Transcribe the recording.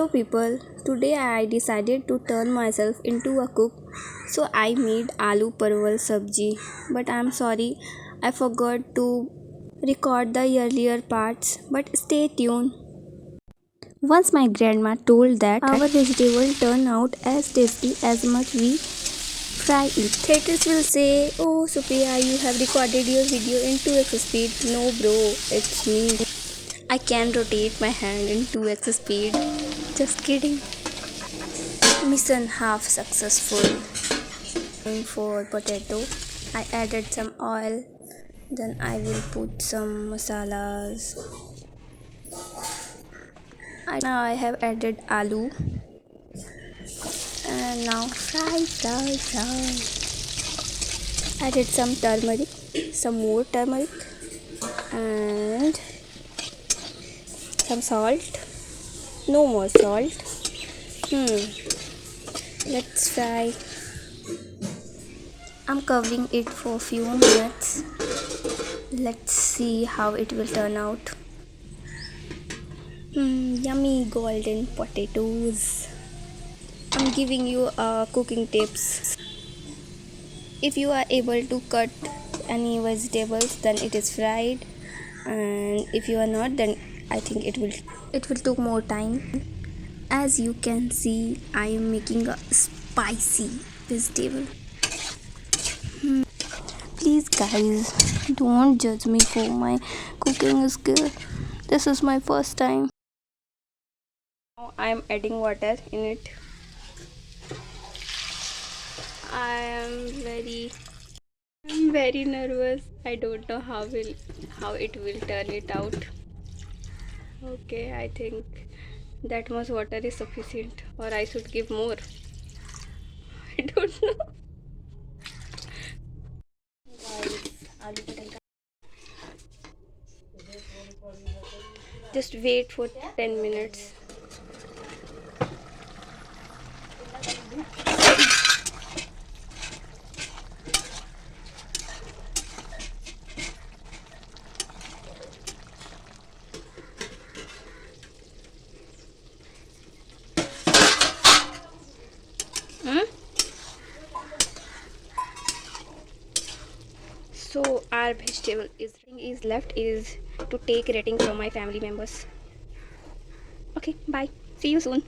Hello people, today I decided to turn myself into a cook, so I made aloo patwal sabji. But I'm sorry, I forgot to record the earlier parts, but stay tuned. Once my grandma told that our vegetable turn out as tasty as much we fry it. Haters will say, "Oh Supriya, you have recorded your video in 2x speed." No bro, it's me. I can rotate my hand in 2x speed. Just kidding. Mission half successful. For potato, I added some oil. Then I will put some masalas. Now I have added aloo. And now fry. Added some turmeric, some more turmeric, and some salt. No more salt. Let's fry. I'm covering it for a few minutes. Let's see how it will turn out. Yummy golden potatoes. I'm giving you cooking tips. If you are able to cut any vegetables, then it is fried, and if you are not, then I think it will take more time. As you can see, I am making a spicy vegetable. Please guys, don't judge me for my cooking skill. This is my first time. Now I am adding water in it. I am very nervous. I don't know how it will turn it out. Okay, I think that much water is sufficient, or I should give more. I don't know. Just wait for 10 minutes. So our vegetable is left is to take rating from my family members. Okay, bye. See you soon.